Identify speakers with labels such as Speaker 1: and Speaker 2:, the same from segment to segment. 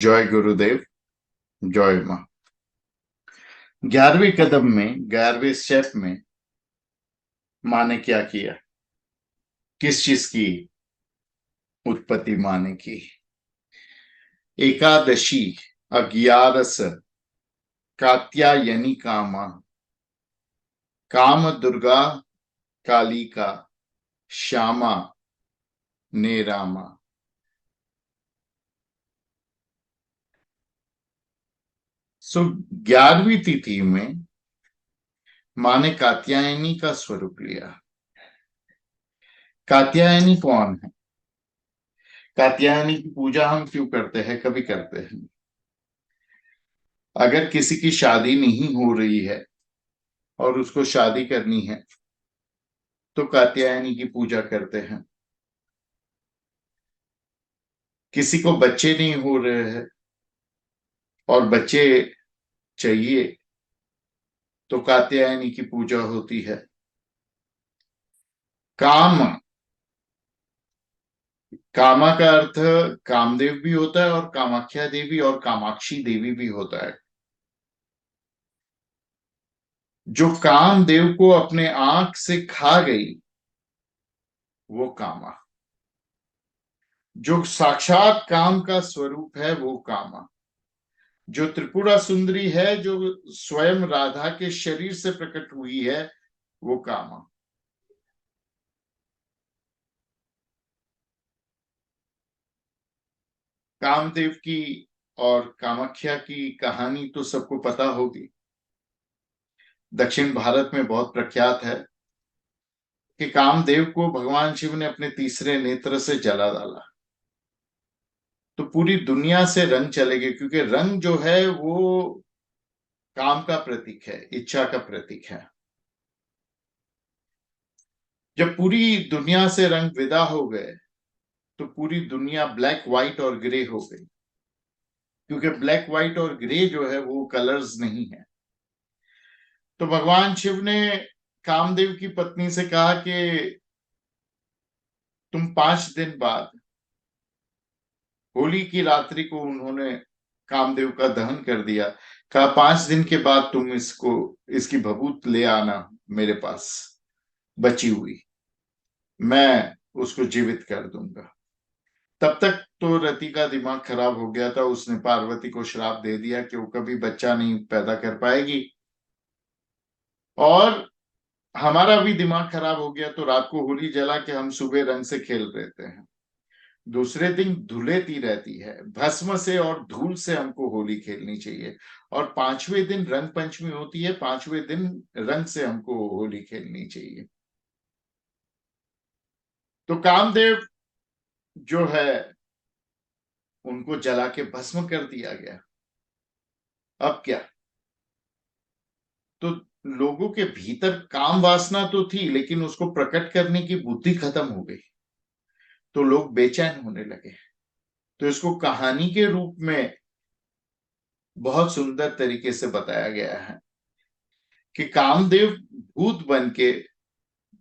Speaker 1: जय गुरुदेव। जय माँ। 11वें कदम में, 11वें स्टेप में माँ ने क्या किया? किस चीज की उत्पत्ति माँ ने की? एकादशी अज्ञारस कात्यायनी कामा काम दुर्गा कालिका श्यामा ने रामा। सो 11वीं तिथि में माँ ने कात्यायनी का स्वरूप लिया। कात्यायनी कौन है? कात्यायनी की पूजा हम क्यों करते हैं? कभी करते हैं। अगर किसी की शादी नहीं हो रही है और उसको शादी करनी है तो कात्यायनी की पूजा करते हैं। किसी को बच्चे नहीं हो रहे हैं और बच्चे चाहिए तो कात्यायनी की पूजा होती है। काम, कामा का अर्थ कामदेव भी होता है और कामाख्या देवी और कामाक्षी देवी भी होता है। जो कामदेव को अपने आंख से खा गई वो कामा। जो साक्षात काम का स्वरूप है वो कामा। जो त्रिपुरा सुंदरी है, जो स्वयं राधा के शरीर से प्रकट हुई है, वो कामा। कामदेव की और कामाख्या की कहानी तो सबको पता होगी। दक्षिण भारत में बहुत प्रख्यात है कि कामदेव को भगवान शिव ने अपने तीसरे नेत्र से जला डाला तो पूरी दुनिया से रंग चले गए, क्योंकि रंग जो है वो काम का प्रतीक है, इच्छा का प्रतीक है। जब पूरी दुनिया से रंग विदा हो गए तो पूरी दुनिया ब्लैक, व्हाइट और ग्रे हो गई, क्योंकि ब्लैक, व्हाइट और ग्रे जो है वो कलर्स नहीं है। तो भगवान शिव ने कामदेव की पत्नी से कहा कि तुम 5 दिन बाद, होली की रात्रि को उन्होंने कामदेव का दहन कर दिया। कहा 5 दिन के बाद तुम इसको, इसकी भभूत ले आना मेरे पास, बची हुई, मैं उसको जीवित कर दूंगा। तब तक तो रति का दिमाग खराब हो गया था। उसने पार्वती को श्राप दे दिया कि वो कभी बच्चा नहीं पैदा कर पाएगी, और हमारा भी दिमाग खराब हो गया। तो रात को होली जला के हम सुबह रंग से खेल रहते हैं। दूसरे दिन धुलेती रहती है, भस्म से और धूल से हमको होली खेलनी चाहिए। और 5वें दिन रंग पंचमी होती है, 5वें दिन रंग से हमको होली खेलनी चाहिए। तो कामदेव जो है उनको जला के भस्म कर दिया गया। अब क्या? तो लोगों के भीतर काम वासना तो थी, लेकिन उसको प्रकट करने की बुद्धि खत्म हो गई, तो लोग बेचैन होने लगे। तो इसको कहानी के रूप में बहुत सुंदर तरीके से बताया गया है कि कामदेव भूत बन के,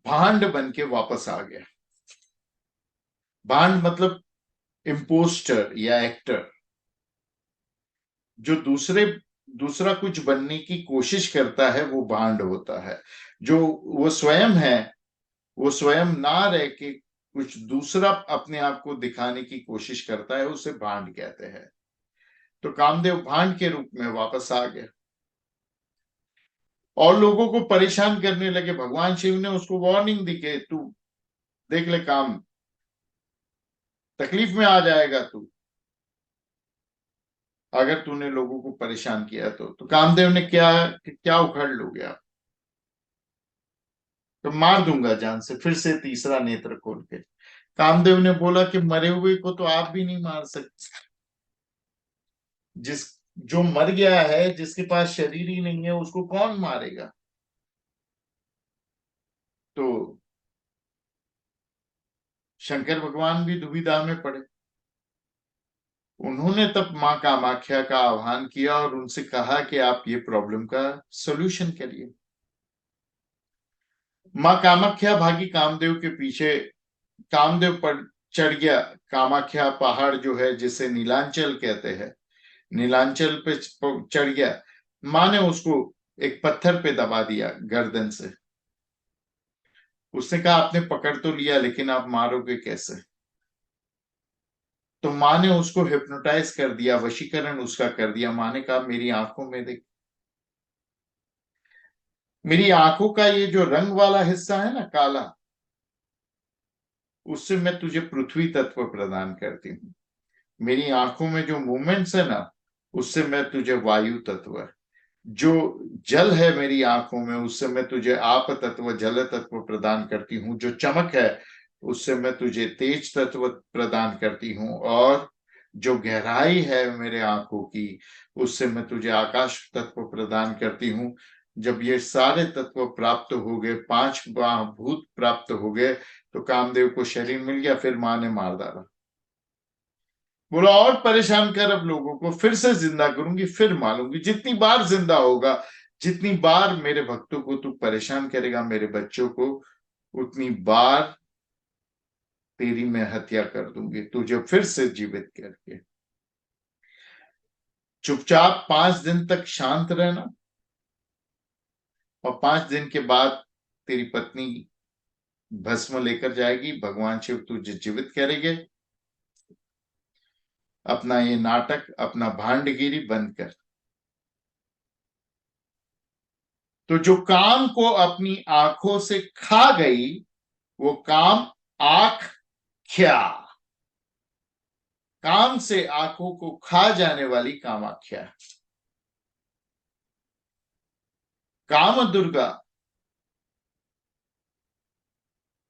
Speaker 1: भांड बन के वापस आ गया। भांड मतलब इम्पोस्टर या एक्टर, जो दूसरा कुछ बनने की कोशिश करता है वो भांड होता है। जो वो स्वयं है, वो स्वयं ना रह के कुछ दूसरा अपने आप को दिखाने की कोशिश करता है, उसे भांड कहते हैं। तो कामदेव भांड के रूप में वापस आ गया और लोगों को परेशान करने लगे। भगवान शिव ने उसको वार्निंग दी कि तू देख ले, काम तकलीफ में आ जाएगा तू, अगर तूने लोगों को परेशान किया तो कामदेव ने क्या क्या उखड़ लोगे आप? तो मार दूंगा जान से, फिर से तीसरा नेत्र खोल के। कामदेव ने बोला कि मरे हुए को तो आप भी नहीं मार सकते। जिस जो मर गया है, जिसके पास शरीर ही नहीं है, उसको कौन मारेगा? तो शंकर भगवान भी दुविधा में पड़े। उन्होंने तब माँ कामाख्या का आह्वान किया और उनसे कहा कि आप ये प्रॉब्लम का सॉल्यूशन करिए। माँ कामाख्या भागी कामदेव के पीछे। कामदेव पर चढ़ गया। कामाख्या पहाड़ जो है, जिसे नीलांचल कहते हैं, नीलांचल पे चढ़ गया, माँ ने उसको एक पत्थर पे दबा दिया गर्दन से। उसने कहा आपने पकड़ तो लिया, लेकिन आप मारोगे कैसे? तो माँ ने उसको हिप्नोटाइज कर दिया, वशीकरण उसका कर दिया। माँ ने कहा मेरी आंखों में देख, मेरी आंखों का ये जो रंग वाला हिस्सा है ना, काला, उससे मैं तुझे पृथ्वी तत्व प्रदान करती हूँ। मेरी आंखों में जो मूवमेंट्स है ना, उससे मैं तुझे वायु तत्व, जो जल है मेरी आंखों में, उससे मैं तुझे आप तत्व, जल तत्व प्रदान करती हूँ। जो चमक है, उससे मैं तुझे तेज तत्व प्रदान करती हूँ। और जो गहराई है मेरे आंखों की, उससे मैं तुझे आकाश तत्व प्रदान करती हूँ। जब ये सारे तत्व प्राप्त हो गए, 5 महाभूत प्राप्त हो गए, तो कामदेव को शरीर मिल गया। फिर माँ ने मार डाला। बोला और परेशान कर अब लोगों को, फिर से जिंदा करूंगी, फिर मारूंगी। जितनी बार जिंदा होगा, जितनी बार मेरे भक्तों को तू परेशान करेगा, मेरे बच्चों को, उतनी बार तेरी मैं हत्या कर दूंगी, तुझे फिर से जीवित करके। चुपचाप 5 दिन तक शांत रहना, और 5 दिन के बाद तेरी पत्नी भस्म लेकर जाएगी, भगवान शिव तुझे जीवित करेंगे। अपना ये नाटक, अपना भांडगिरी बंद कर। तो जो काम को अपनी आंखों से खा गई, वो काम आंख ख्या, काम से आंखों को खा जाने वाली कामाख्या। काम दुर्गा,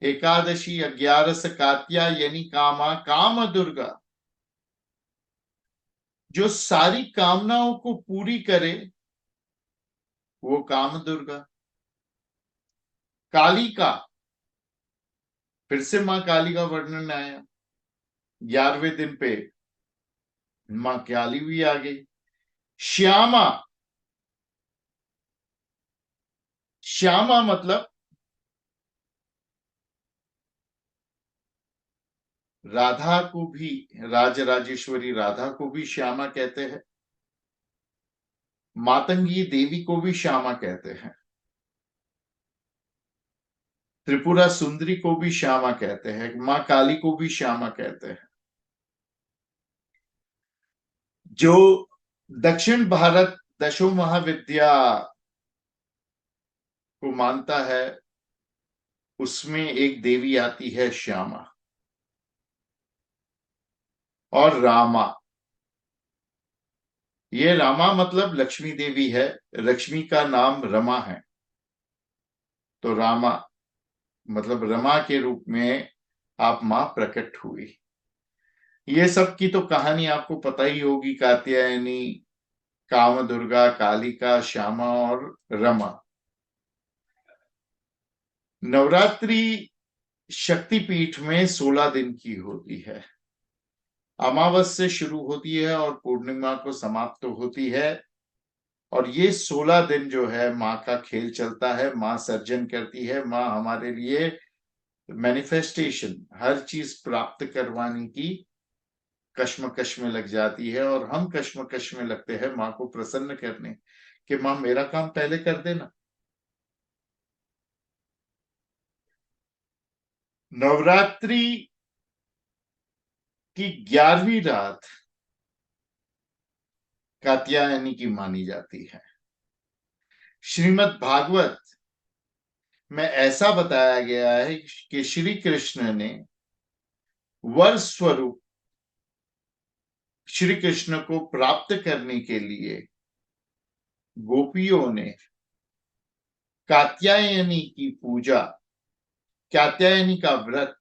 Speaker 1: एकादशी 11 कात्यायनी कामा काम दुर्गा, जो सारी कामनाओं को पूरी करे, वो काम दुर्गा। काली का, फिर से मां काली का वर्णन आया। 11वें दिन पे मां काली भी आ गई। श्यामा, श्यामा मतलब राधा को भी, राजराजेश्वरी राधा को भी श्यामा कहते हैं। मातंगी देवी को भी श्यामा कहते हैं। त्रिपुरा सुंदरी को भी श्यामा कहते हैं। मां काली को भी श्यामा कहते हैं। जो दक्षिण भारत दशो महाविद्या को मानता है, उसमें एक देवी आती है श्यामा। और रामा, ये रामा मतलब लक्ष्मी देवी है। लक्ष्मी का नाम रमा है, तो रामा मतलब रमा के रूप में आप मां प्रकट हुई। ये सब की तो कहानी आपको पता ही होगी। कात्यायनी, काम दुर्गा, कालिका, श्यामा और रमा। नवरात्रि शक्तिपीठ में 16 दिन की होती है। अमावस से शुरू होती है और पूर्णिमा को समाप्त होती है। और ये 16 दिन जो है, माँ का खेल चलता है। माँ सर्जन करती है। माँ हमारे लिए मैनिफेस्टेशन, हर चीज प्राप्त करवाने की कश्मकश में लग जाती है। और हम कश्मकश में लगते हैं माँ को प्रसन्न करने, कि माँ मेरा काम पहले कर देना। नवरात्रि की 11वीं रात कात्यायनी की मानी जाती है। श्रीमद् भागवत में ऐसा बताया गया है कि श्री कृष्ण ने वर स्वरूप श्री कृष्ण को प्राप्त करने के लिए गोपियों ने कात्यायनी की पूजा, कात्यायनी का व्रत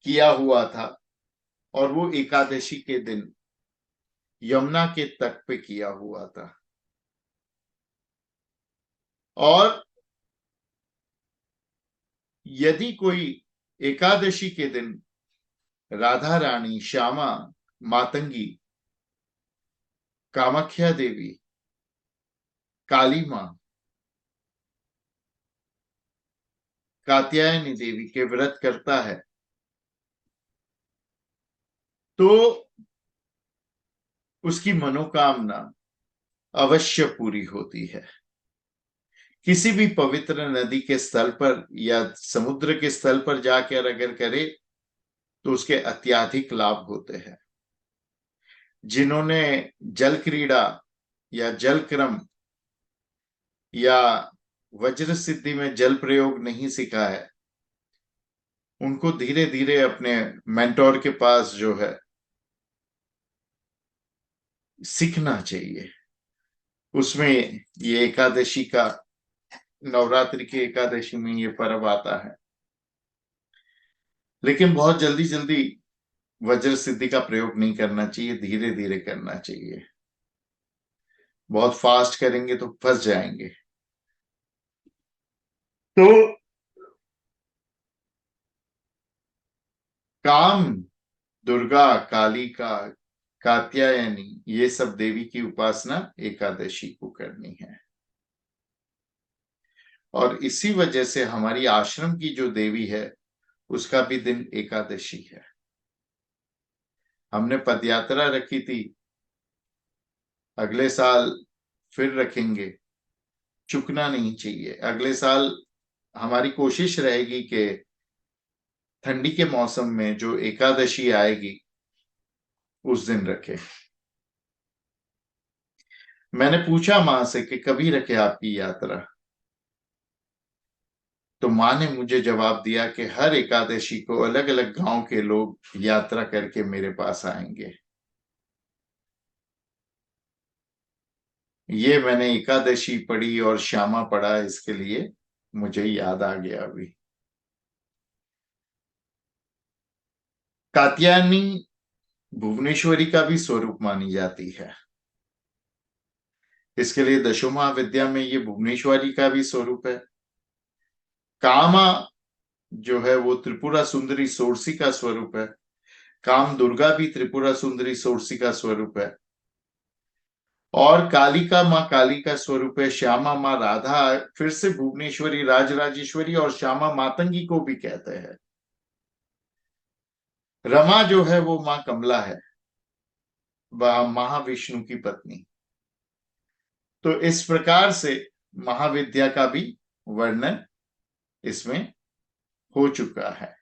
Speaker 1: किया हुआ था। और वो एकादशी के दिन यमुना के तट पे किया हुआ था। और यदि कोई एकादशी के दिन राधा रानी, श्यामा, मातंगी, कामाख्या देवी, काली मां, कात्यायनी देवी के व्रत करता है, तो उसकी मनोकामना अवश्य पूरी होती है। किसी भी पवित्र नदी के स्थल पर या समुद्र के स्थल पर जाकर अगर करे तो उसके अत्यधिक लाभ होते हैं। जिन्होंने जल क्रीड़ा या जल क्रम या वज्र सिद्धि में जल प्रयोग नहीं सीखा है, उनको धीरे धीरे अपने मेंटोर के पास जो है सीखना चाहिए। उसमें ये एकादशी का, नवरात्रि की एकादशी में ये पर्व आता है। लेकिन बहुत जल्दी जल्दी वज्र सिद्धि का प्रयोग नहीं करना चाहिए, धीरे धीरे करना चाहिए। बहुत फास्ट करेंगे तो फंस जाएंगे। तो काम, दुर्गा, काली का, कात्यायनी, ये सब देवी की उपासना एकादशी को करनी है। और इसी वजह से हमारी आश्रम की जो देवी है उसका भी दिन एकादशी है। हमने पदयात्रा रखी थी, अगले साल फिर रखेंगे। चुकना नहीं चाहिए। अगले साल हमारी कोशिश रहेगी कि ठंडी के मौसम में जो एकादशी आएगी उस दिन रखे। मैंने पूछा मां से कि कभी रखे आपकी यात्रा, तो मां ने मुझे जवाब दिया कि हर एकादशी को अलग अलग गांव के लोग यात्रा करके मेरे पास आएंगे। ये मैंने एकादशी पढ़ी और श्यामा पढ़ा, इसके लिए मुझे याद आ गया अभी। कात्यायनी भुवनेश्वरी का भी स्वरूप मानी जाती है। इसके लिए दशो महाविद्या में ये भुवनेश्वरी का भी स्वरूप है। कामा जो है वो त्रिपुरा सुंदरी सोरसी का स्वरूप है। काम दुर्गा भी त्रिपुरा सुंदरी सोरसी का स्वरूप है। और कालिका माँ काली का स्वरूप है। श्यामा माँ राधा फिर से भुवनेश्वरी, राजराजेश्वरी और श्यामा मातंगी को भी कहते हैं। रमा जो है वो माँ कमला है, महाविष्णु की पत्नी। तो इस प्रकार से महाविद्या का भी वर्णन इसमें हो चुका है।